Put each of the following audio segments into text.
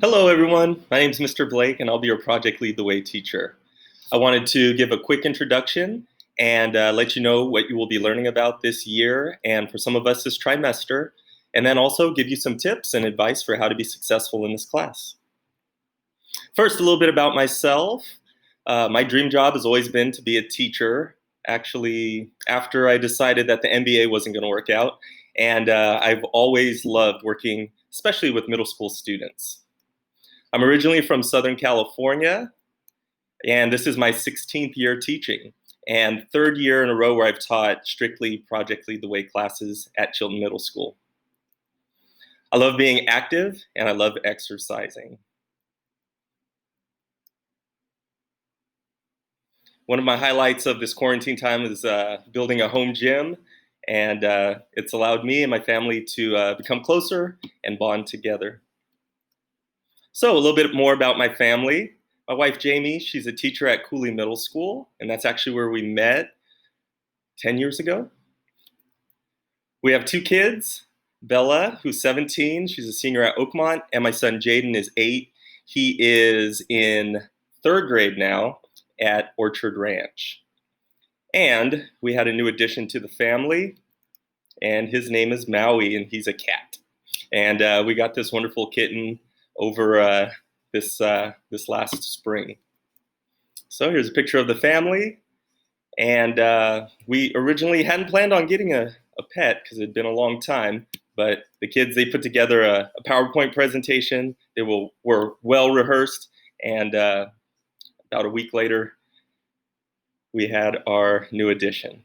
Hello, everyone. My name is Mr. Blake, and I'll be your Project Lead the Way teacher. I wanted to give a quick introduction and let you know what you will be learning about this year and for some of us this trimester, and then also give you some tips and advice for how to be successful in this class. First, a little bit about myself. My dream job has always been to be a teacher. Actually, after I decided that the MBA wasn't going to work out, and I've always loved working, especially with middle school students. I'm originally from Southern California, and this is my 16th year teaching, and third year in a row where I've taught strictly Project Lead the Way classes at Chilton Middle School. I love being active, and I love exercising. One of my highlights of this quarantine time is building a home gym, and it's allowed me and my family to become closer and bond together. So a little bit more about my family. My wife, Jamie, she's a teacher at Cooley Middle School, and that's actually where we met 10 years ago. We have two kids, Bella, who's 17. She's a senior at Oakmont, and my son, Jaden, is 8. He is in third grade now at Orchard Ranch. And we had a new addition to the family, and his name is Maui, and he's a cat. And we got this wonderful kitten over this last spring. So here's a picture of the family, and we originally hadn't planned on getting a pet because it had been a long time, but the kids, they put together a PowerPoint presentation. They were well rehearsed, and about a week later, we had our new addition.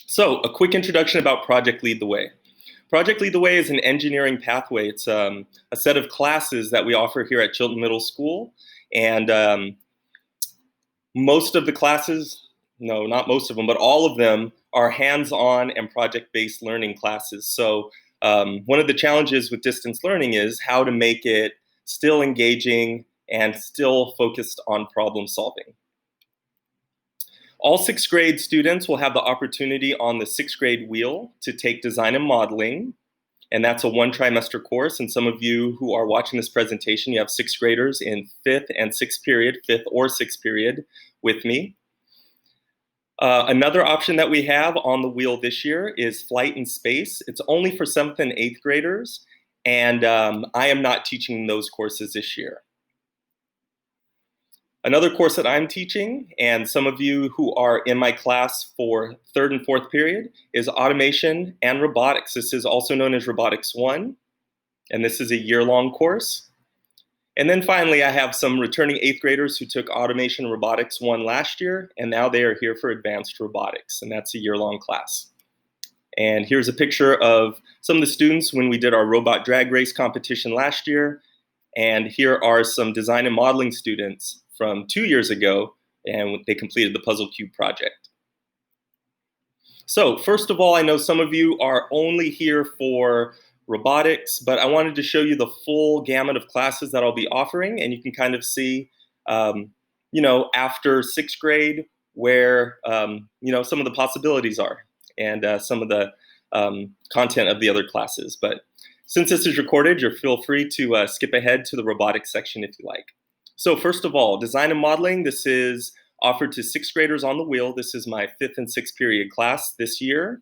So a quick introduction about Project Lead the Way. Project Lead the Way is an engineering pathway. It's a set of classes that we offer here at Chilton Middle School. And most of the classes, no, not most of them, but all of them are hands-on and project-based learning classes. So one of the challenges with distance learning is how to make it still engaging and still focused on problem solving. All sixth grade students will have the opportunity on the sixth grade wheel to take design and modeling, and that's a one trimester course. And some of you who are watching this presentation, you have sixth graders in fifth or sixth period with me. Another option that we have on the wheel this year is flight and space. It's only for seventh and eighth graders, and I am not teaching those courses this year. Another course that I'm teaching, and some of you who are in my class for third and fourth period, is automation and robotics. This is also known as Robotics 1, and this is a year-long course. And then finally, I have some returning eighth graders who took automation and robotics 1 last year, and now they are here for advanced robotics, and that's a year-long class. And here's a picture of some of the students when we did our robot drag race competition last year. And here are some design and modeling students from 2 years ago, and they completed the puzzle cube project. So first of all, I know some of you are only here for robotics, but I wanted to show you the full gamut of classes that I'll be offering, and you can kind of see, after sixth grade where, some of the possibilities are, and some of the content of the other classes. But since this is recorded, you'll feel free to skip ahead to the robotics section if you like. So first of all, design and modeling, this is offered to sixth graders on the wheel. This is my fifth and sixth period class this year.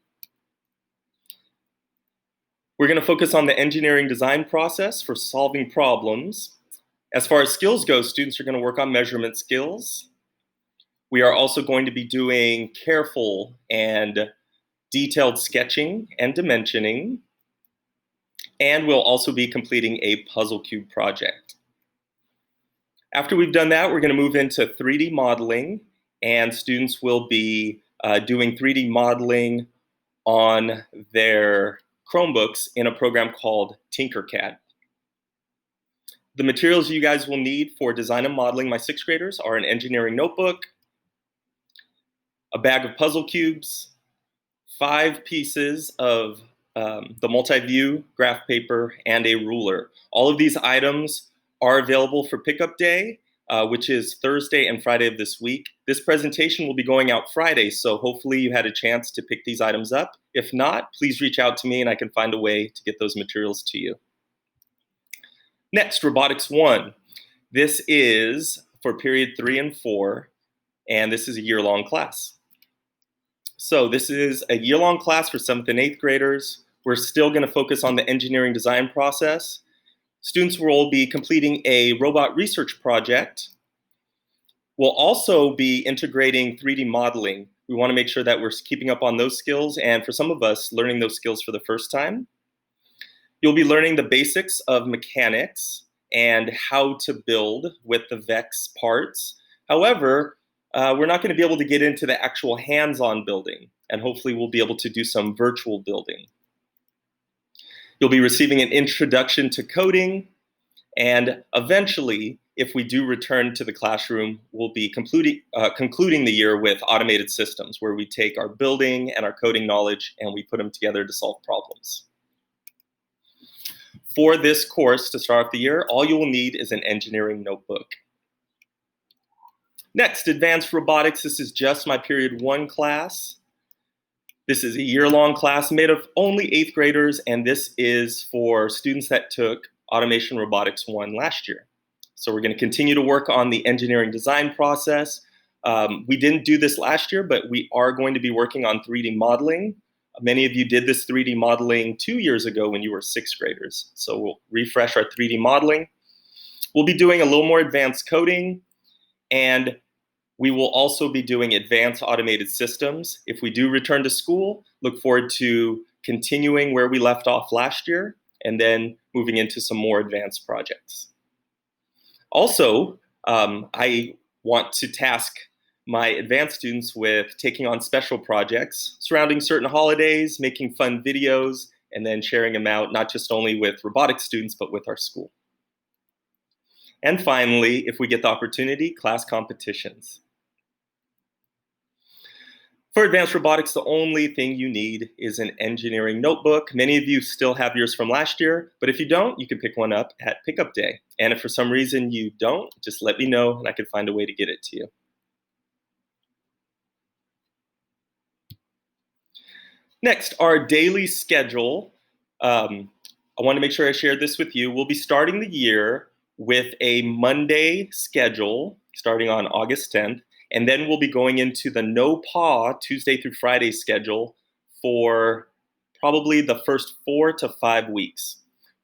We're going to focus on the engineering design process for solving problems. As far as skills go, students are going to work on measurement skills. We are also going to be doing careful and detailed sketching and dimensioning. And we'll also be completing a puzzle cube project. After we've done that, we're going to move into 3D modeling, and students will be doing 3D modeling on their Chromebooks in a program called Tinkercad. The materials you guys will need for design and modeling, my sixth graders, are an engineering notebook, a bag of puzzle cubes, 5 pieces of the multi-view graph paper, and a ruler. All of these items are available for pickup day, which is Thursday and Friday of this week. This presentation will be going out Friday, so hopefully you had a chance to pick these items up. If not, please reach out to me and I can find a way to get those materials to you. Next, Robotics 1. This is for period 3 and 4, and this is a year-long class. So this is a year-long class for 7th and 8th graders. We're still going to focus on the engineering design process. Students will be completing a robot research project. We'll also be integrating 3D modeling. We want to make sure that we're keeping up on those skills, and for some of us, learning those skills for the first time. You'll be learning the basics of mechanics and how to build with the VEX parts. However, we're not going to be able to get into the actual hands-on building, and hopefully we'll be able to do some virtual building. You'll be receiving an introduction to coding, and eventually, if we do return to the classroom, we'll be concluding the year with automated systems, where we take our building and our coding knowledge and we put them together to solve problems. For this course, to start off the year, all you will need is an engineering notebook. Next, Advanced Robotics. This is just my period 1 class. This is a year-long class made of only 8th graders, and this is for students that took Automation Robotics 1 last year. So we're going to continue to work on the engineering design process. We didn't do this last year, but we are going to be working on 3D modeling. Many of you did this 3D modeling 2 years ago when you were 6th graders. So we'll refresh our 3D modeling. We'll be doing a little more advanced coding, and we will also be doing advanced automated systems. If we do return to school, look forward to continuing where we left off last year and then moving into some more advanced projects. Also, I want to task my advanced students with taking on special projects surrounding certain holidays, making fun videos, and then sharing them out, not just only with robotics students, but with our school. And finally, if we get the opportunity, class competitions. For advanced robotics, the only thing you need is an engineering notebook. Many of you still have yours from last year, but if you don't, you can pick one up at pickup day. And if for some reason you don't, just let me know and I can find a way to get it to you. Next, our daily schedule. I want to make sure I shared this with you. We'll be starting the year with a Monday schedule starting on August 10th, and then we'll be going into the no PAW Tuesday through Friday schedule for probably the first 4 to 5 weeks.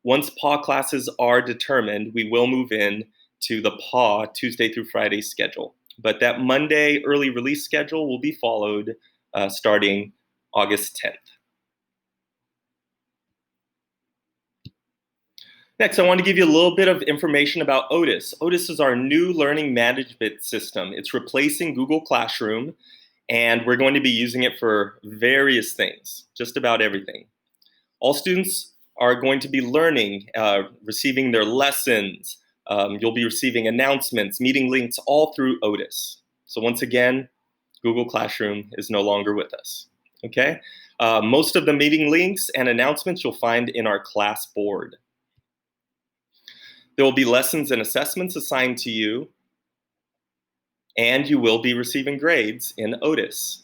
Once PAW classes are determined, we will move in to the PAW Tuesday through Friday schedule. But that Monday early release schedule will be followed starting August 10th. Next, I want to give you a little bit of information about Otis. Otis is our new learning management system. It's replacing Google Classroom, and we're going to be using it for various things, just about everything. All students are going to be learning, receiving their lessons. You'll be receiving announcements, meeting links, all through Otis. So once again, Google Classroom is no longer with us. Okay? Most of the meeting links and announcements you'll find in our class board. There will be lessons and assessments assigned to you, and you will be receiving grades in Otis.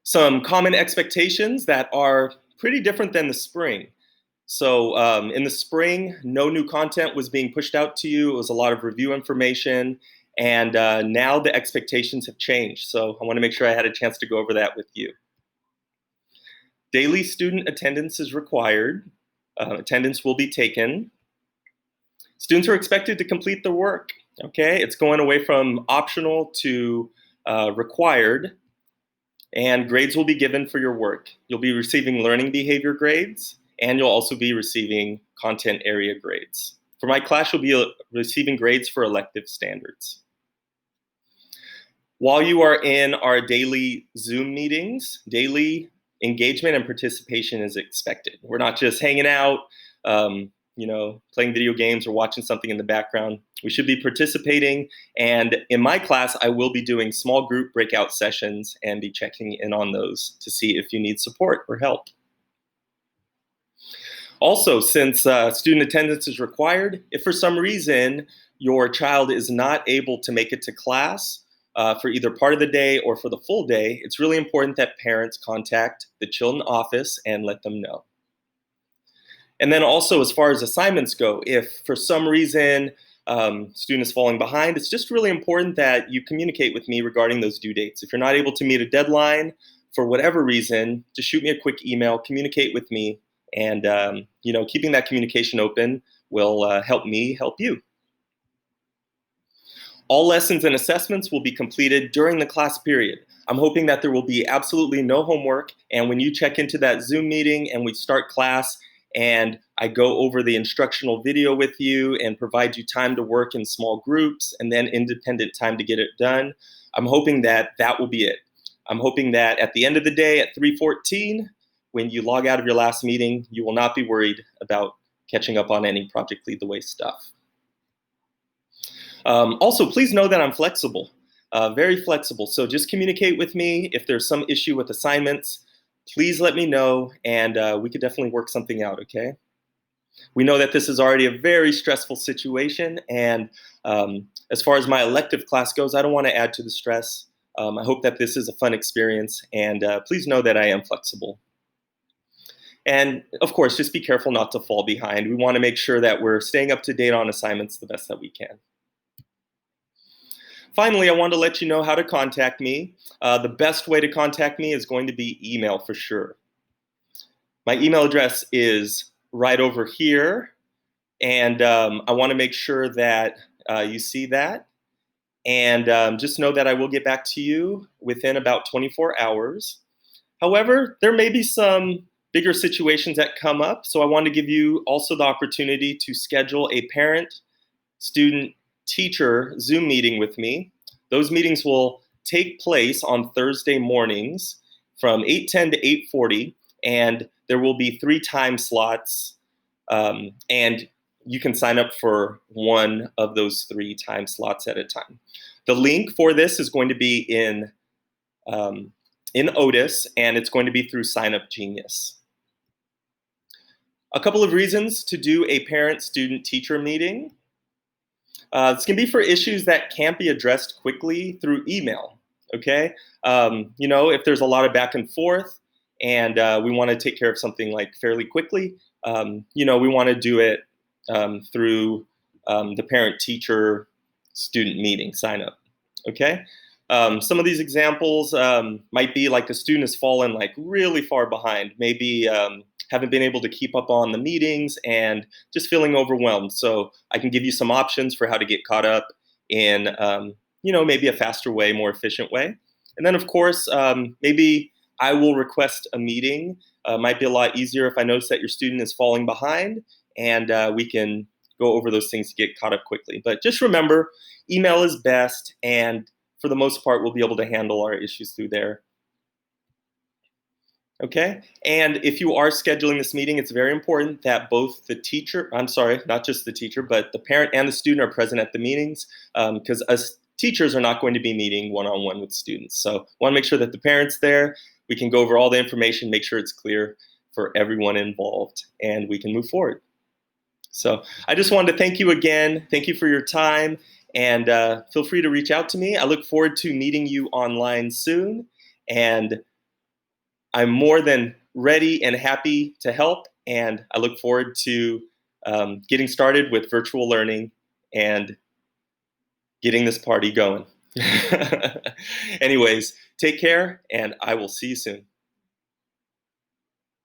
Some common expectations that are pretty different than the spring. So in the spring, no new content was being pushed out to you. It was a lot of review information, and now the expectations have changed. So I want to make sure I had a chance to go over that with you. Daily student attendance is required. Attendance will be taken. Students are expected to complete their work, okay? It's going away from optional to required, and grades will be given for your work. You'll be receiving learning behavior grades, and you'll also be receiving content area grades. For my class, you'll be receiving grades for elective standards. While you are in our daily Zoom meetings, daily engagement and participation is expected. We're not just hanging out, playing video games or watching something in the background. We should be participating, and in my class, I will be doing small group breakout sessions and be checking in on those to see if you need support or help. Also, since student attendance is required, if for some reason your child is not able to make it to class for either part of the day or for the full day, it's really important that parents contact the children office and let them know. And then also, as far as assignments go, if for some reason student is falling behind, it's just really important that you communicate with me regarding those due dates. If you're not able to meet a deadline for whatever reason, just shoot me a quick email, communicate with me, and keeping that communication open will help me help you. All lessons and assessments will be completed during the class period. I'm hoping that there will be absolutely no homework, and when you check into that Zoom meeting and we start class and I go over the instructional video with you and provide you time to work in small groups and then independent time to get it done, I'm hoping that that will be it. I'm hoping that at the end of the day at 3:14, when you log out of your last meeting, you will not be worried about catching up on any Project Lead the Way stuff. Also, please know that I'm flexible, very flexible. So just communicate with me. If there's some issue with assignments, please let me know, and we could definitely work something out, okay? We know that this is already a very stressful situation, and as far as my elective class goes, I don't want to add to the stress. I hope that this is a fun experience, and please know that I am flexible. And of course, just be careful not to fall behind. We want to make sure that we're staying up to date on assignments the best that we can. Finally, I want to let you know how to contact me. The best way to contact me is going to be email for sure. My email address is right over here, and I want to make sure that you see that. And just know that I will get back to you within about 24 hours. However, there may be some bigger situations that come up, so I want to give you also the opportunity to schedule a parent, student, teacher Zoom meeting with me. Those meetings will take place on Thursday mornings from 8:10 to 8:40, and there will be 3 time slots, and you can sign up for one of those 3 time slots at a time. The link for this is going to be in Otis, and it's going to be through Sign Up Genius. A couple of reasons to do a parent, student, teacher meeting. This can be for issues that can't be addressed quickly through email, okay? If there's a lot of back and forth and we want to take care of something like fairly quickly, we want to do it through the parent-teacher student meeting sign up, okay? Some of these examples might be like a student has fallen like really far behind, maybe haven't been able to keep up on the meetings and just feeling overwhelmed. So I can give you some options for how to get caught up in, maybe a faster way, more efficient way. And then of course, maybe I will request a meeting. Might be a lot easier if I notice that your student is falling behind, and we can go over those things to get caught up quickly. But just remember, email is best, and for the most part, we'll be able to handle our issues through there. Okay, and if you are scheduling this meeting, it's very important that both the teacher, not just the teacher, but the parent and the student are present at the meetings, because us teachers are not going to be meeting one-on-one with students. So I want to make sure that the parent's there, we can go over all the information, make sure it's clear for everyone involved, and we can move forward. So I just wanted to thank you again. Thank you for your time, and feel free to reach out to me. I look forward to meeting you online soon, and I'm more than ready and happy to help, and I look forward to getting started with virtual learning and getting this party going. Anyways, take care, and I will see you soon.